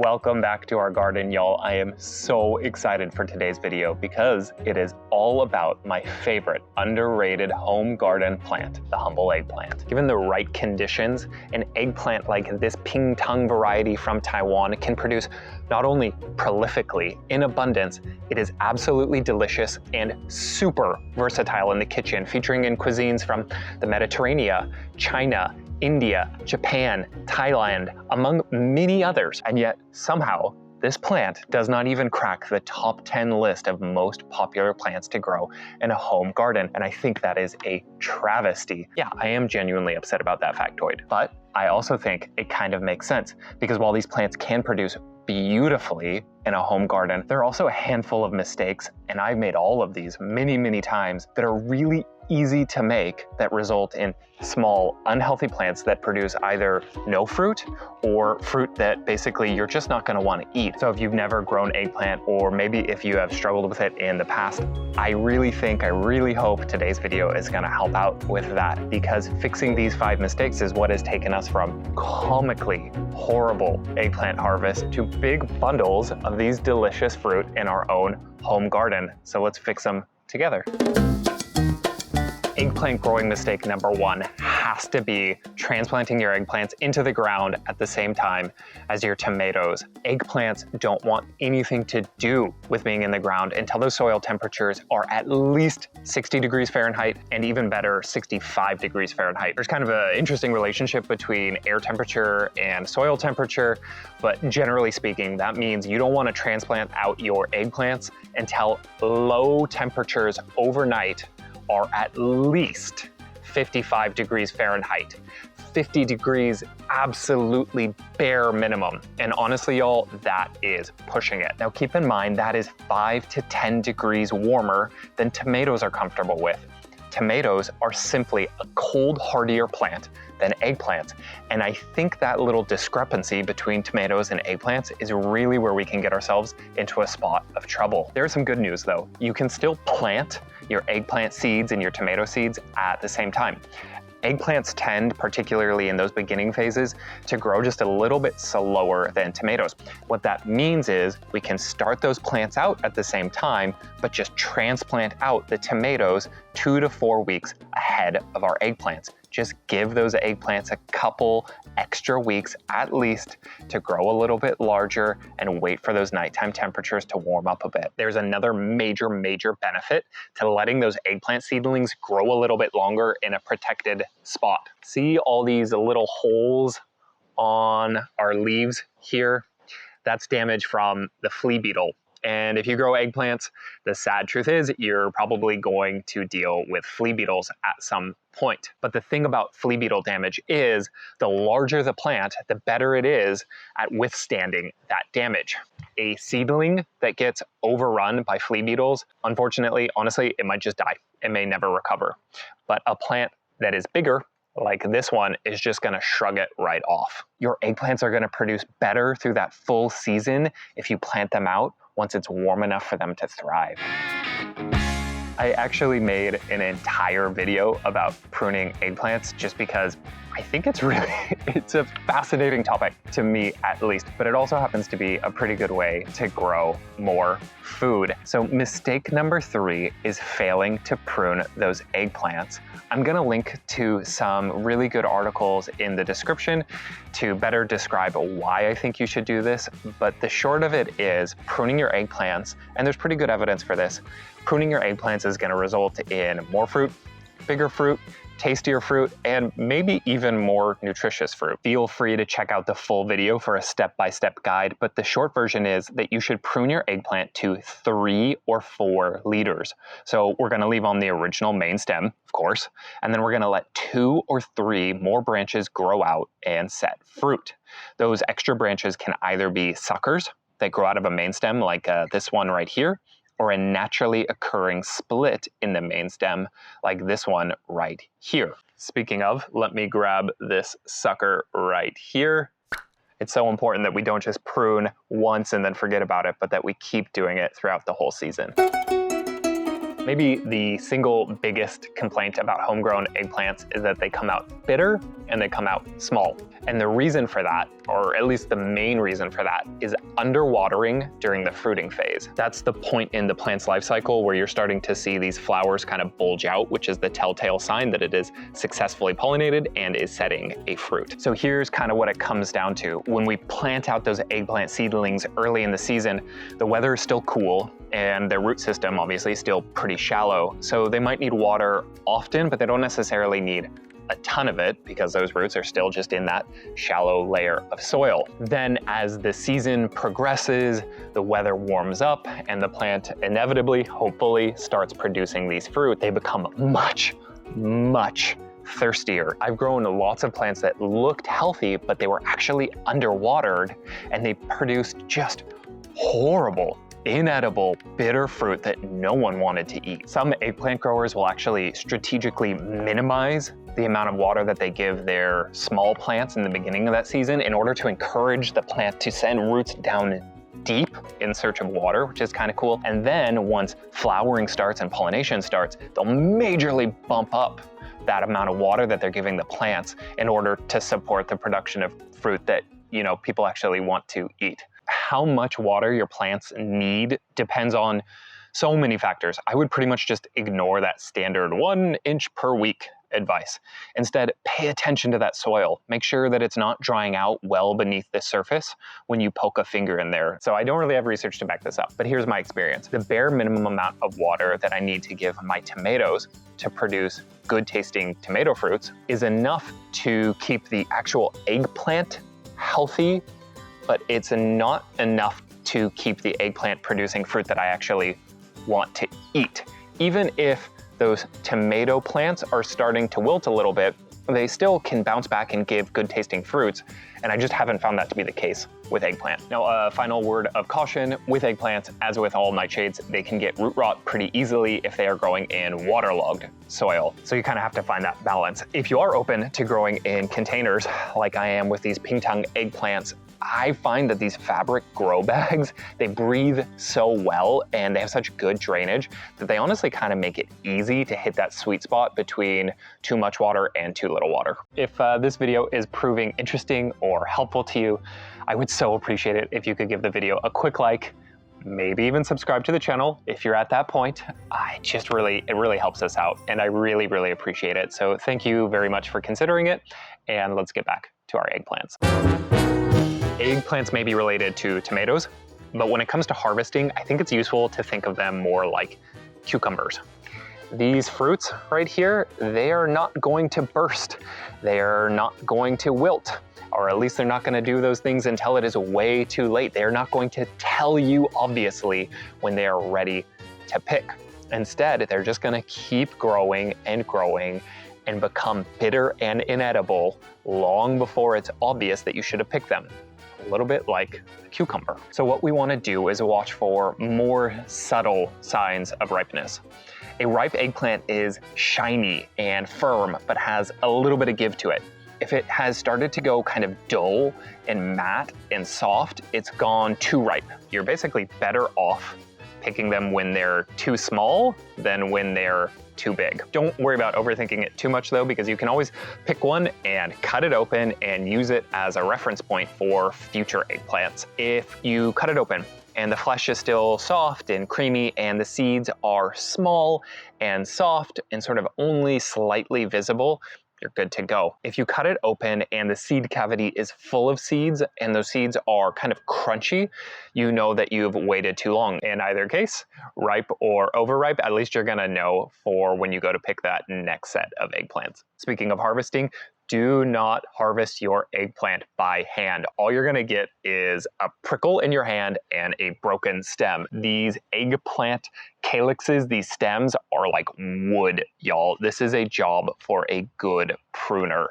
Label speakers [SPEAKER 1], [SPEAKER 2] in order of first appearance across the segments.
[SPEAKER 1] Welcome back to our garden, y'all. I am so excited for today's video because it is all about my favorite underrated home garden plant, the humble eggplant. Given the right conditions, an eggplant like this ping tung variety from Taiwan can produce not only prolifically, in abundance, it is absolutely delicious and super versatile in the kitchen, featuring in cuisines from the Mediterranean, China, India, Japan, Thailand, among many others. And yet somehow this plant does not even crack the top 10 list of most popular plants to grow in a home garden. And I think that is a travesty. Yeah, I am genuinely upset about that factoid. But I also think it kind of makes sense because while these plants can produce beautifully in a home garden, there are also a handful of mistakes, and I've made all of these many times, that are really easy to make that result in small, unhealthy plants that produce either no fruit or fruit that basically you're just not gonna wanna eat. So if you've never grown eggplant, or maybe if you have struggled with it in the past, I really hope today's video is gonna help out with that, because fixing these 5 mistakes is what has taken us from comically horrible eggplant harvest to big bundles of these delicious fruit in our own home garden. So let's fix them together. Eggplant growing mistake number 1 has to be transplanting your eggplants into the ground at the same time as your tomatoes. Eggplants don't want anything to do with being in the ground until those soil temperatures are at least 60 degrees Fahrenheit, and even better, 65 degrees Fahrenheit. There's kind of an interesting relationship between air temperature and soil temperature, but generally speaking, that means you don't want to transplant out your eggplants until low temperatures overnight are at least 55 degrees Fahrenheit. 50 degrees, absolutely bare minimum. And honestly, y'all, that is pushing it. Now keep in mind, that is 5 to 10 degrees warmer than tomatoes are comfortable with. Tomatoes are simply a cold, hardier plant than eggplants. And I think that little discrepancy between tomatoes and eggplants is really where we can get ourselves into a spot of trouble. There's some good news though. You can still plant your eggplant seeds and your tomato seeds at the same time. Eggplants tend, particularly in those beginning phases, to grow just a little bit slower than tomatoes. What that means is we can start those plants out at the same time, but just transplant out the tomatoes 2 to 4 weeks ahead of our eggplants. Just give those eggplants a couple extra weeks at least to grow a little bit larger and wait for those nighttime temperatures to warm up a bit. There's another major benefit to letting those eggplant seedlings grow a little bit longer in a protected spot. See all these little holes on our leaves here? That's damage from the flea beetle. And if you grow eggplants, the sad truth is you're probably going to deal with flea beetles at some point. But the thing about flea beetle damage is the larger the plant, the better it is at withstanding that damage. A seedling that gets overrun by flea beetles, unfortunately, honestly, it might just die. It may never recover. But a plant that is bigger, like this one, is just gonna shrug it right off. Your eggplants are gonna produce better through that full season if you plant them out once it's warm enough for them to thrive. I actually made an entire video about pruning eggplants just because I think it's a fascinating topic to me at least, but it also happens to be a pretty good way to grow more food. So mistake number 3 is failing to prune those eggplants. I'm gonna link to some really good articles in the description to better describe why I think you should do this, but the short of it is pruning your eggplants, and there's pretty good evidence for this, pruning your eggplants is gonna result in more fruit, bigger fruit, tastier fruit, and maybe even more nutritious fruit. Feel free to check out the full video for a step-by-step guide, but the short version is that you should prune your eggplant to 3 or 4 liters. So we're gonna leave on the original main stem, of course, and then we're gonna let 2 or 3 more branches grow out and set fruit. Those extra branches can either be suckers that grow out of a main stem like this one right here, or a naturally occurring split in the main stem like this one right here. Speaking of, let me grab this sucker right here. It's so important that we don't just prune once and then forget about it, but that we keep doing it throughout the whole season. Maybe the single biggest complaint about homegrown eggplants is that they come out bitter and they come out small. And the reason for that, or at least the main reason for that, is underwatering during the fruiting phase. That's the point in the plant's life cycle where you're starting to see these flowers kind of bulge out, which is the telltale sign that it is successfully pollinated and is setting a fruit. So here's kind of what it comes down to. When we plant out those eggplant seedlings early in the season, the weather is still cool and their root system obviously is still pretty shallow. So they might need water often, but they don't necessarily need a ton of it because those roots are still just in that shallow layer of soil. Then as the season progresses, the weather warms up and the plant inevitably, hopefully, starts producing these fruit. They become much, much thirstier. I've grown lots of plants that looked healthy, but they were actually underwatered and they produced just horrible, inedible, bitter fruit that no one wanted to eat. Some eggplant growers will actually strategically minimize the amount of water that they give their small plants in the beginning of that season in order to encourage the plant to send roots down deep in search of water, which is kind of cool. And then once flowering starts and pollination starts, they'll majorly bump up that amount of water that they're giving the plants in order to support the production of fruit that, you know, people actually want to eat. How much water your plants need depends on so many factors. I would pretty much just ignore that standard 1 inch per week advice. Instead, pay attention to that soil. Make sure that it's not drying out well beneath the surface when you poke a finger in there. So I don't really have research to back this up, but here's my experience. The bare minimum amount of water that I need to give my tomatoes to produce good tasting tomato fruits is enough to keep the actual eggplant healthy, but it's not enough to keep the eggplant producing fruit that I actually want to eat. Even if those tomato plants are starting to wilt a little bit, they still can bounce back and give good tasting fruits, and I just haven't found that to be the case with eggplant. Now, a final word of caution with eggplants, as with all nightshades, they can get root rot pretty easily if they are growing in waterlogged soil. So you kind of have to find that balance. If you are open to growing in containers, like I am with these ping tongue eggplants, I find that these fabric grow bags, they breathe so well and they have such good drainage that they honestly kind of make it easy to hit that sweet spot between too much water and too little water. If this video is proving interesting or helpful to you, I would so appreciate it if you could give the video a quick like, maybe even subscribe to the channel if you're at that point. It really helps us out and I really, really appreciate it. So thank you very much for considering it, and let's get back to our eggplants. Eggplants may be related to tomatoes, but when it comes to harvesting, I think it's useful to think of them more like cucumbers. These fruits right here, they are not going to burst. They are not going to wilt, or at least they're not going to do those things until it is way too late. They are not going to tell you, obviously, when they are ready to pick. Instead, they're just going to keep growing and growing and become bitter and inedible long before it's obvious that you should have picked them. A little bit like a cucumber. So what we want to do is watch for more subtle signs of ripeness. A ripe eggplant is shiny and firm, but has a little bit of give to it. If it has started to go kind of dull and matte and soft, it's gone too ripe. You're basically better off picking them when they're too small than when they're too big. Don't worry about overthinking it too much though, because you can always pick one and cut it open and use it as a reference point for future eggplants. If you cut it open and the flesh is still soft and creamy and the seeds are small and soft and sort of only slightly visible, you're good to go. If you cut it open and the seed cavity is full of seeds and those seeds are kind of crunchy, you know that you've waited too long. In either case, ripe or overripe, at least you're gonna know for when you go to pick that next set of eggplants. Speaking of harvesting, do not harvest your eggplant by hand. All you're gonna get is a prickle in your hand and a broken stem. These eggplant calyxes, these stems, are like wood, y'all. This is a job for a good pruner.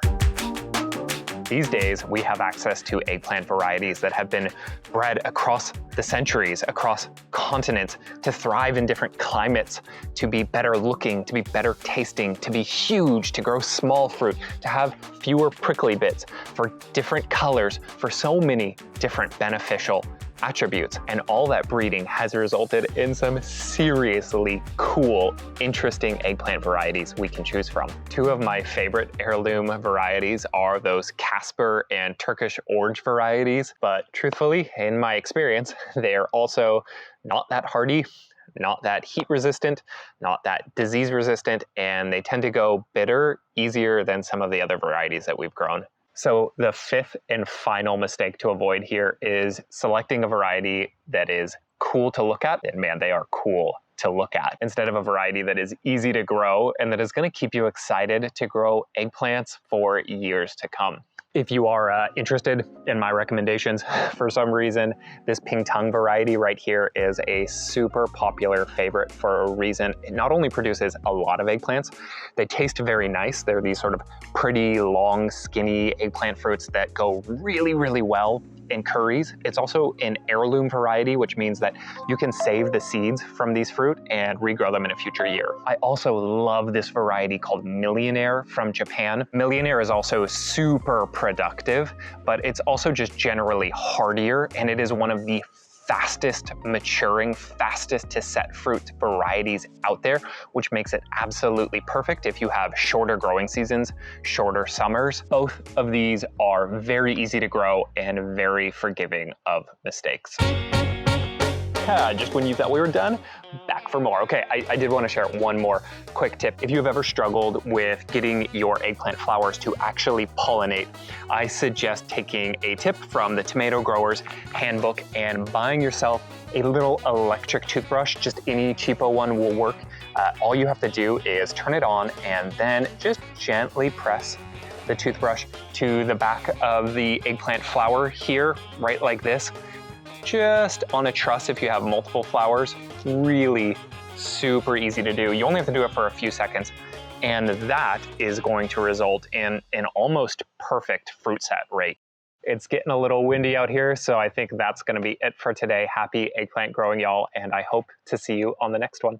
[SPEAKER 1] These days, we have access to eggplant varieties that have been bred across the centuries, across continents, to thrive in different climates, to be better looking, to be better tasting, to be huge, to grow small fruit, to have fewer prickly bits, for different colors, for so many different beneficial attributes. And all that breeding has resulted in some seriously cool, interesting eggplant varieties we can choose from. Two of my favorite heirloom varieties are those Casper and Turkish orange varieties, but truthfully, in my experience, they are also not that hardy, not that heat resistant, not that disease resistant, and they tend to go bitter easier than some of the other varieties that we've grown. So the fifth and final mistake to avoid here is selecting a variety that is cool to look at, and man, they are cool to look at, instead of a variety that is easy to grow and that is going to keep you excited to grow eggplants for years to come. If you are interested in my recommendations, for some reason, this Pingtung variety right here is a super popular favorite for a reason. It not only produces a lot of eggplants, they taste very nice. They're these sort of pretty, long, skinny eggplant fruits that go really, really well in curries. It's also an heirloom variety, which means that you can save the seeds from these fruit and regrow them in a future year. I also love this variety called Millionaire from Japan. Millionaire is also super productive, but it's also just generally hardier, and it is one of the fastest maturing, fastest to set fruit varieties out there, which makes it absolutely perfect if you have shorter growing seasons, shorter summers. Both of these are very easy to grow and very forgiving of mistakes. Just when you thought we were done, back for more. Okay, I did want to share one more quick tip. If you've ever struggled with getting your eggplant flowers to actually pollinate, I suggest taking a tip from the Tomato Grower's Handbook and buying yourself a little electric toothbrush. Just any cheapo one will work. All you have to do is turn it on and then just gently press the toothbrush to the back of the eggplant flower here, right like this. Just on a truss if you have multiple flowers. Really super easy to do. You only have to do it for a few seconds, and that is going to result in an almost perfect fruit set rate. It's getting a little windy out here, so I think that's going to be it for today. Happy eggplant growing, y'all, and I hope to see you on the next one.